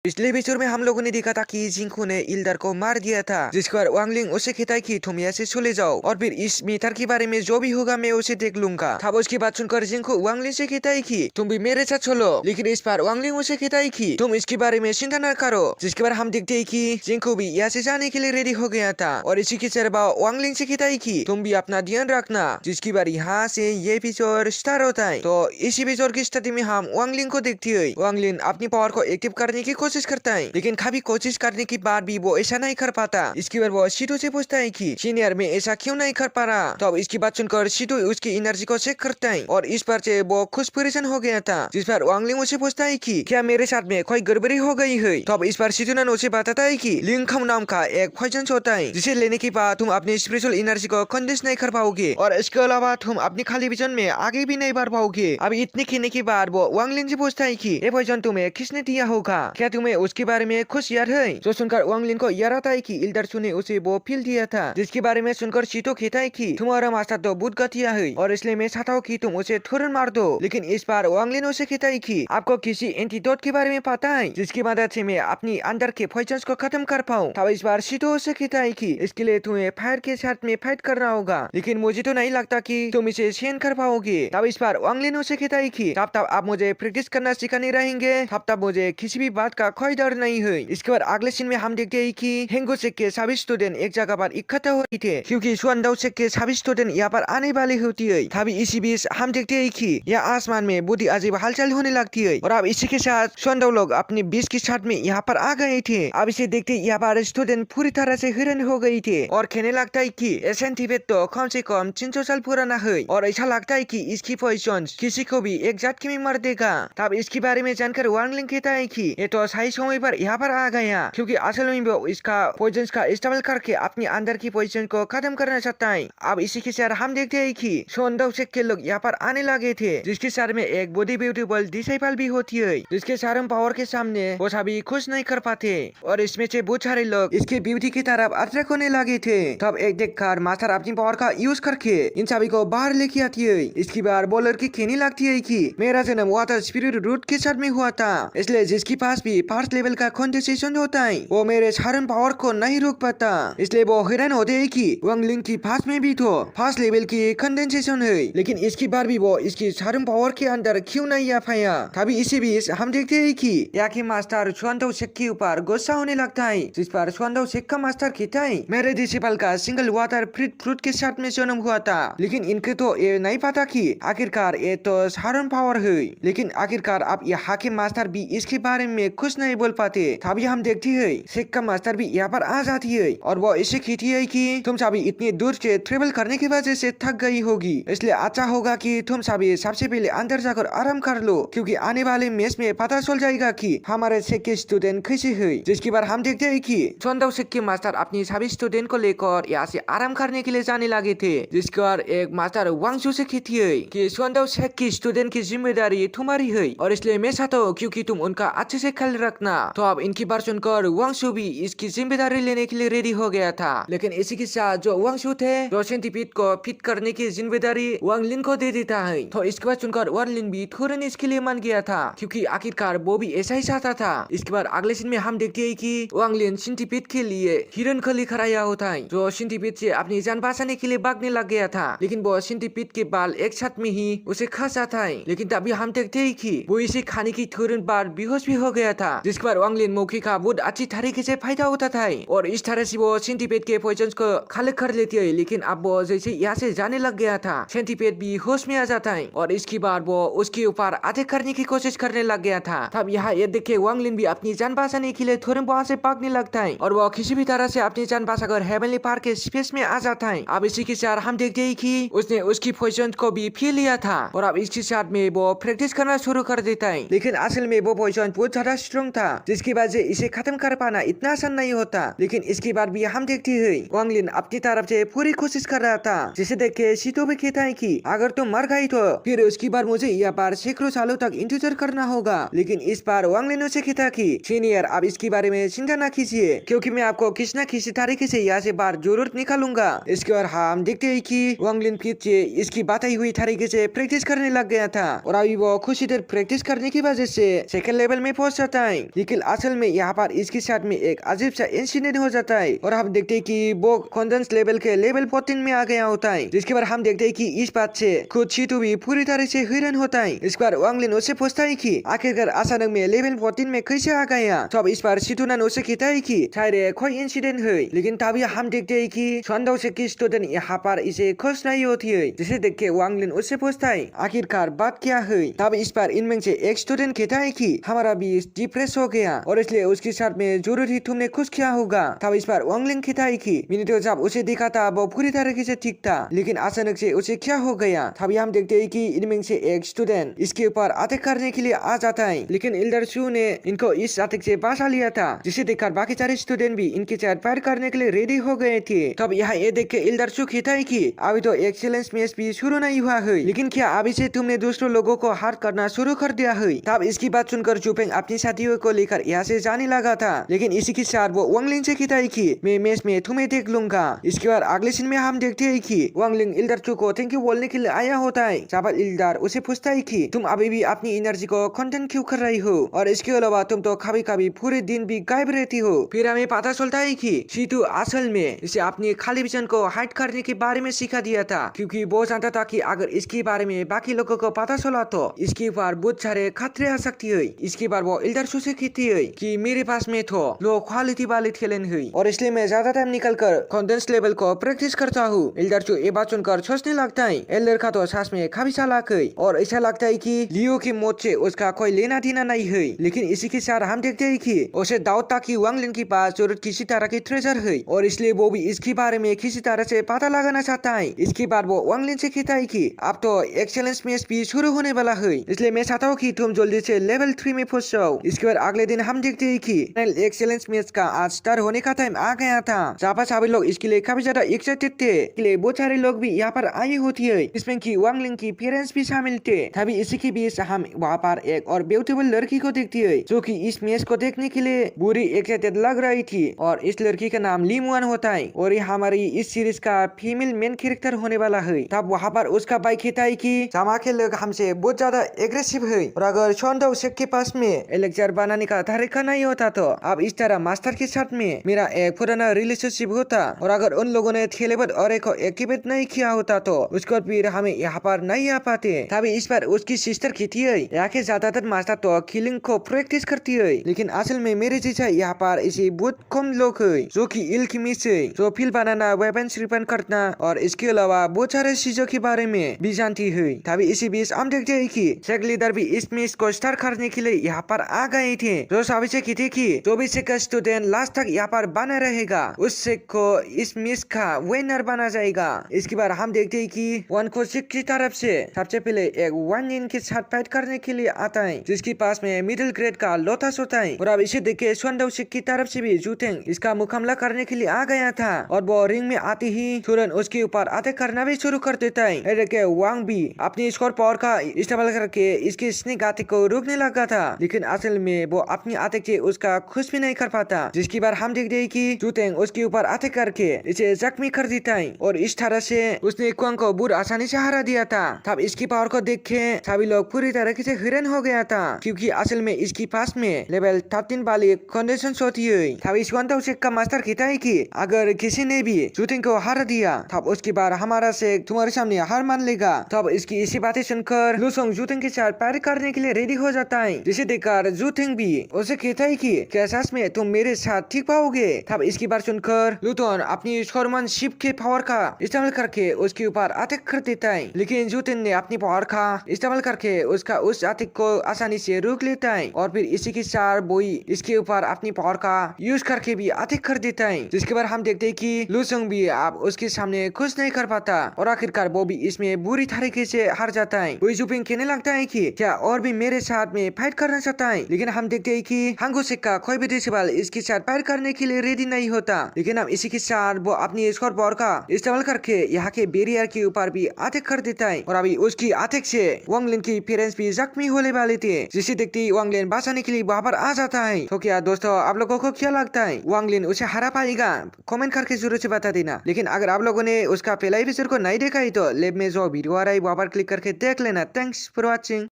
पिछले एपिसोड में हम लोगों ने देखा था कि जिंकू ने इल्डर को मार दिया था, जिसके बाद वांगलिंग उसे कहता है कि तुम यहाँ से चले जाओ और फिर इस मीटर के बारे में जो भी होगा मैं उसे देख लूंगा। तब उसकी बात सुनकर जिंकू वांगलिंग से कहता है कि तुम भी मेरे साथ चलो, लेकिन इस बार वांगलिंग उसे कहता है कि तुम इसके बारे में चिंता न करो। जिसके बाद हम देखते है कि जिंकू भी यहाँ से जाने के लिए रेडी हो गया था और इसी के सिवा वांगलिंग से कहता है कि तुम भी अपना ध्यान रखना। जिसके बाद यहाँ से ये एपिसोड स्टार्ट होता है। तो इस एपिसोड की स्थिति में हम वांगलिंग को देखते है। वांगलिंग अपनी पावर को एक्टिव करने की कोशिश करता है, लेकिन काफी कोशिश करने के बाद भी वो ऐसा नहीं कर पाता। इसके बाद वो शीटू से पूछता है कि सीनियर में ऐसा क्यों नहीं कर पा रहा। तो अब इसकी बात सुनकर शीटू उसकी एनर्जी को चेक करता है और इस पर से वो खुश परेशान हो गया था। जिस पर वांगलिंग उसे पूछता है कि क्या मेरे साथ में कोई गड़बड़ी हो गई है। तो अब इस पर शीटू ने उसे बताता है कि लिंगखम नाम का एक पॉइजन होता है, जिसे लेने के बाद तुम अपनी स्पिरिचुअल एनर्जी को कंडेंस नहीं कर पाओगे और इसके अलावा तुम अपनी खाली विजन में आगे भी नहीं बढ़ पाओगे। अब इतने कहने के बाद वो वांगलिंग से पूछता है कि ये पॉइजन तुम्हें किसने दिया होगा, क्या तुम्हें उसके बारे में खुश याद है। जो सुनकर वांगलिंग को याद आता है कि इल्डर ने उसे वो फील दिया था, जिसके बारे में सुनकर शीटू कहता है कि तुम्हारा मास्टर तो बहुत घटिया है और इसलिए मैं चाहता हूँ कि तुम उसे तुरंत मार दो। लेकिन इस बार वांगलिंग उसे कहता है कि आपको किसी एंटीडोट के बारे में पता है जिसकी मदद से मैं अपनी अंदर के पॉइजन्स को खत्म कर पाऊँ। तब इस बार शीटू उसे कहता है कि इसके लिए तुम्हें फायर के साथ में फाइट करना होगा, लेकिन मुझे तो नहीं लगता कि तुम इसे सहन कर पाओगे। तब इस बार वांगलिंग उसे कहता है कि तब तक आप मुझे प्रैक्टिस करना सिखाने रहेंगे, तब मुझे किसी भी बात का कोई डर नहीं है। इसके बाद अगले सीन में हम देखते हैं कि हेंगोसेक के सभी स्टूडेंट एक जगह पर इकट्ठा हो रहे थे, क्योंकि सुअंडाओसेक के सभी स्टूडेंट यहाँ पर आने वाले होती है। तभी इसी बीच हम देखते हैं कि यह आसमान में बहुत ही अजीब हलचल होने लगती है और अब इसी के साथ सुअंडाओ लोग अपने बीच के साथ में यहाँ पर आ गए थे। अब इसे देखते यहाँ पर स्टूडेंट पूरी तरह से हैरान हो गई थे और कहने लगता है कि सेंटीपेट तो कम से कम 300 साल पुराना है और ऐसा लगता है कि इसकी पॉइजन किसी को भी एक झटके में मार देगा। तब इसके बारे में जानकर वांगलिंग कहता है कि ये तो सही समय पर यहाँ पर आ गया, क्योंकि असल में वो इसका पॉइजन का इस्तेमाल करके अपनी अंदर की पॉइजन को खत्म करना चाहता है। अब इसी के साथ हम देखते हैं कि सुअंडाओसेक के लोग यहाँ पर आने लगे थे, जिसके साथ में एक बॉडी ब्यूटीफुल डिसाइपल भी होती है, जिसके सारे पावर के सामने वो सभी खुश नहीं कर पाते और इसमें से बहुत सारे लोग इसके ब्यूटी की तरफ अट्रैक्ट होने लगे थे। तब एक देखकर मास्टर अपनी पावर का यूज करके इन सभी को बाहर लेके आती है। इसकी बार बॉलर की कहने लगती है कि मेरा जन्म वाटर स्पिरिट रूट के साथ में हुआ था, इसलिए जिसके पास भी फर्स्ट लेवल का कंडेंसेशन होता है वो मेरे सारे पावर को नहीं रोक पाता। इसलिए वो हैरान होते हैं कि वांगलिंग की पास में भी तो फर्स्ट लेवल की कंडेंसेशन है, लेकिन इसकी बार भी वो इसकी सारे पावर के अंदर क्यों नहीं आ पाया। तभी इसी बीच हम देखते हैं कि याकी मास्टर सुअंडाओसेक के ऊपर गुस्सा होने लगता है, जिस पर सुअंडाओसेक का मास्टर कहता है मेरे डिसिपल का सिंगल वाटर फ्रूट के साथ में जन्म हुआ था, लेकिन इनके तो ये नहीं पता कि आखिरकार ये तो साधारण पावर है। लेकिन आखिरकार अब ये हाकिम मास्टर भी इसके बारे में कुछ नहीं बोल पाते। तभी हम देखते हैं शेख का मास्टर भी यहाँ पर आ जाती है और वो इसे कहती है कि तुम सभी इतनी दूर से ट्रेवल करने की वजह से थक गई होगी, इसलिए अच्छा होगा कि तुम सभी सबसे पहले अंदर जाकर आराम कर लो, क्योंकि आने वाले मैच में पता चल जाएगा कि हमारे शेख के स्टूडेंट कैसे है। जिसके बाद हम देखते हैं कि सुअंडाओसेक के मास्टर अपनी सभी स्टूडेंट को लेकर यहाँ से आराम करने के लिए जाने लगे थे। जिसके बाद एक मास्टर वांगशू से कहती है कि सुअंडाओसेक की स्टूडेंट की जिम्मेदारी तुम्हारी है और इसलिए मैं चाहता हूँ क्योंकि तुम उनका अच्छे से ख्याल रखना। तो अब इनकी बात सुनकर वांगशू भी इसकी जिम्मेदारी लेने के लिए रेडी हो गया था, लेकिन इसी के साथ जो वांगशू थे जो सेंटीपीड को फिट करने की जिम्मेदारी वांगलिन को दे देता है। तो इसके बाद सुनकर वांगलिन भी तुरंत इसके लिए मान गया था, क्योंकि आखिरकार वो भी ऐसा ही चाहता था। इसके बाद अगले सीन में हम देखते हैं कि वांगलिन सेंटीपीड के लिए हिरन को लेकर आया होता है, जो सेंटीपीड से अपनी जान बचाने के लिए भागने लग गया था, लेकिन वो सेंटीपीड के बाल एक साथ में ही उसे खा जाता है। लेकिन तभी हम देखते हैं कि वो इसे खाने की तुरंत बाद बेहोश भी हो गया था। जिसके बाद वांगलिन मौके का बहुत अच्छी तरीके से फायदा उठाता है और इस तरह से वो सेंटीपीड के पॉइजन को खाली कर लेती है। लेकिन अब वो जैसे यहाँ से जाने लग गया था, सेंटीपीड भी होश में आ जाता है और इसके बाद वो उसके ऊपर अटैक करने की कोशिश करने लग गया था। तब यहाँ ये देखे वांगलिन भी अपनी जान बचाने के लिए तुरंत वहाँ से भागने लगता है और वो किसी भी तरह से अपनी जान बचाकर हेवनली पार्क के स्पेस में आ जाता है। अब इसी के साथ हम देखते हैं कि उसने उसकी पॉइजन को भी पी लिया था और अब इसके साथ में वो प्रैक्टिस करना शुरू कर देता है। लेकिन असल में वो पॉइजन बहुत ज्यादा स्ट्रॉन्ग था, जिसकी वजह से इसे खत्म कर पाना इतना आसान नहीं होता। लेकिन इसके बाद भी हम देखते हैं वांगलिन अपनी तरफ से पूरी कोशिश कर रहा था, जिसे देख के शीटू भी कहता है कि अगर तुम मर गई तो फिर उसके बाद मुझे यहाँ पर सैकड़ों सालों तक इंतजार करना होगा। लेकिन इस बार वांगलिन उसे कहता कि सीनियर आप इसके बारे में चिंता न कीजिए, क्योंकि मैं आपको किसी न किसी तरीके से यहाँ से बाहर जरूर निकालूंगा। इसके बाद हम देखते हैं कि वांगलिन फिर से इसकी बताई हुई तरीके से प्रैक्टिस करने लग गया था और अभी वो खुशी देर प्रैक्टिस करने की वजह से सेकंड लेवल में पहुंच जाता है। है, लेकिन असल में यहाँ पर इसके साथ में एक अजीब सा इंसिडेंट हो जाता है और हम देखते हैं कि वो कॉन्फिडेंस लेवल के लेवल 14 में आ गया होता है। जिसके बाद हम देखते हैं कि इस बात से खुद शीतू भी पूरी तरह से हैरान होता है। इस बार वांग लिन उससे पूछता है कि आखिरकार अचानक में लेवल 14 में कैसे आ गया। तो अब इस बार शीतू ने उससे कहता है कि शायद कोई इंसिडेंट है, लेकिन तभी हम देखते हैं कि संदो से की स्टूडेंट यहाँ पर इसे खुश नहीं होती है। जिसे देख के वांग लिन उससे पूछता है आखिरकार बात क्या है। तब इस बार इनमें से एक स्टूडेंट कहता है कि हमारा भी डिप्रेस हो गया और इसलिए उसके साथ में जरूर ही तुमने खुश किया होगा। तब इस बार वांग लिन कहता है कि मैंने तो जब उसे देखा था वो पूरी तरीके से ठीक था, लेकिन अचानक से उसे क्या हो गया। तभी हम देखते हैं कि इनमें से एक स्टूडेंट इसके ऊपर अटैक करने के लिए आ जाता है, लेकिन एल्डर शू ने इनको इस अटैक से बचा लिया था। जिसे देखकर बाकी सारे स्टूडेंट भी इनके साथ फायर करने के लिए रेडी हो गए थे। तब यहाँ ये देख के एल्डर शू कहता है कि अभी तो एक्सीलेंस मैच भी शुरू नहीं हुआ है, लेकिन क्या अभी से तुमने दूसरों लोगों को हार करना शुरू कर दिया है। तब इसकी बात सुनकर जुपेंग अपनी साथियों को लेकर यहाँ से जाने लगा था, लेकिन इसी के साथ वो वांग लिन से कहता है कि मैं मैच में तुम्हें देख लूंगा। इसके बाद अगले सीन में हम देखते हैं कि वांग लिन एल्डर शू को थैंक यू बोलने के लिए आया होता है। जब एल्डर उसे पूछता है कि तुम अभी भी अपनी एनर्जी को कंटेन क्यों कर रही हो, और इसके अलावा तुम तो कभी कभी पूरे दिन भी गायब रहती हो। फिर हमें पता चलता है कि शीतू असल में इसे अपने खाली विजन को हाइड करने के बारे में सिखा दिया था, क्योंकि वो जानता था कि अगर इसके बारे में बाकी लोगों को पता चला तो इसके ऊपर बहुत सारे खतरे आ सकती है। इसके बाद वो एल्डर शू से कहती है कि मेरे पास में तो लो क्वालिटी वाले टैलेंट है और इसलिए मैं ज्यादा टाइम निकल कर कॉन्फिडेंस लेवल को प्रैक्टिस करता हूँ। एल्डर शू ये बात सुनकर सोचने लगता है एल्डर का तो सास में काफी चालाक है और ऐसा लगता है कि लियो की मौत से उसका कोई लेना देना नहीं है। लेकिन इसी के साथ हम देखते हैं कि उसे डाउट था कि वांग लिन के पास जरूर किसी तरह की ट्रेजर है और इसलिए वो भी इसके बारे में किसी तरह से पता लगाना चाहता है। इसके बाद वो वांग लिन से कहता है कि अब तो एक्सेलेंस मैच भी शुरू होने वाला है, इसलिए मैं चाहता हूँ कि तुम जल्दी से लेवल 3 में पहुंच जाओ। इसके बाद अगले दिन हम देखते हैं कि एक्सेलेंस मैच का आज स्टार्ट होने का टाइम आ गया था। जहाँ पर सभी लोग इसके लिए काफी ज्यादा एक्साइटेड थे, इसलिए बहुत सारे लोग भी यहाँ पर आए होती है, इसमें की वांग लिन की पेरेंट्स भी शामिल थे। तभी इसी के बीच हम वहाँ पर एक और ब्यूटीफुल लड़की को देखती है जो कि इस मैच को देखने के लिए बुरी एक्साइटेड लग रही थी, और इस लड़की का नाम ली मुआन होता है और ये हमारी इस सीरीज का फीमेल मेन कैरेक्टर होने वाला है। तब वहाँ पर उसका भाई कहता है कि जामा के लोग हमसे बहुत ज्यादा एग्रेसिव है और अगर शोंडो शेख के पास में एलेक्जर बनाने का तरीका नहीं होता तो अब इस तरह मास्टर के साथ में मेरा एक पुराना रिलेशनशिप होता, और अगर उन लोगों ने थेलेबत और एक एक्टिवेट नहीं किया होता तो उसको फिर हमें यहाँ पर नहीं आ पाते। तभी इस पर उसकी सिस्टर कहती है यहाँ के ज्यादातर मास्टर तो किलिंग को प्रैक्टिस करती है, लेकिन असल में मेरे जैसा यहाँ पर ऐसे बहुत कम लोग है जो कि इल्किमी से जो फील बनाना, वेपन्स रिपेयर करना और इसके अलावा बहुत सारे चीजों के बारे में भी जानती है। तभी इसी बीच हम देखते हैं कि शेख लीडर भी इस मैच को स्टार्ट करने के लिए यहाँ पर आ गए थे, जो सभी से कहते कि जो भी शेख का स्टूडेंट लास्ट तक यहाँ पर बना रहेगा उस शेख को इस मैच का विनर बना जाएगा। इसके बाद हम देखते हैं कि वन को शेख की तरफ से सबसे पहले एक वन इन के साथ फाइट करने के लिए आता है, जिसके पास में मिडिल ग्रेड का लोटस होता है, और अब इसे देख के स्वंडो शेख की तरफ से भी जूटेंग इसका मुकाबला करने के लिए आ गया था, और वो रिंग में आते ही तुरंत उसके ऊपर अटैक करना भी शुरू कर देता है। वांग भी अपनी स्कोर पावर का इस्तेमाल करके इसके स्नेक अटैक को रोकने लगा था, लेकिन असल में वो अपनी अटैक से उसका खुश भी नहीं कर पाता। जिसके बाद हम देखते हैं कि जूटेंग उसके ऊपर अटैक करके इसे जख्मी कर देता है, और इस तरह से उसने क्वांग को बहुत आसानी से हरा दिया था। तब इसकी पावर को देख के सभी लोग पूरी तरह से हैरान हो गया था, क्योंकि असल में इसकी पास में लेवल 13 वाली कंडीशन होती है। तब इस स्वंडो शेख का मास्टर कहता है कि अगर किसी ने भी जूटेंग को हरा दिया तब उसके बाद हमारा शेख तुम्हारे सामने हार मान लेगा। तब इसकी इसी बातें सुनकर लुसोंग जूटेंग के साथ पार करने के लिए रेडी हो जाता है, जिसे देखकर जूटेंग भी उसे कहता है कि क्या सच में तुम मेरे साथ ठीक पाओगे। तब इसकी बात सुनकर लुतोन अपनी शोरमैनशिप के पावर का इस्तेमाल करके उसके ऊपर अटैक कर देता है, लेकिन जूटेंग ने अपनी पावर का इस्तेमाल करके उसका उस अटैक को आसानी से रोक लेता है, और फिर इसी के साथ बोई इसके ऊपर अपनी पावर का यूज करके भी अटैक कर देता है। जिसके बाद हम देखते हैं कि लुसोंग भी अब उसके सामने कुछ नहीं कर पाता, और आखिरकार वो भी इसमें बुरी तरीके से हार जाता है। वही जुपिंग कहने लगता है कि क्या और भी मेरे साथ में फाइट करना चाहता है, लेकिन हम देखते हैं कि हांगो शेख का कोई भी डिसेबल इसके साथ फाइट करने के लिए रेडी नहीं होता, लेकिन अब इसी के साथ वो अपनी स्कोर पावर का इस्तेमाल करके यहाँ के बैरियर के ऊपर भी अटैक कर देता है, और अभी उसकी अटैक से वांग लिन की पेरेंट्स भी जख्मी होने वाले थे, जिसे देखते ही वांग लिन बचाने के लिए वहाँ पर आ जाता है। तो क्या दोस्तों आप लोगों को क्या लगता है, वांग लिन उसे हरा पाएगा? कमेंट करके जरूर से बता देना। लेकिन अगर आप लोगों ने उसका पहला एपिसोड को नहीं देखा है तो लेब में जो वीडियो आ रहा है वहाँ पर क्लिक करके देख लेना। Thanks for watching.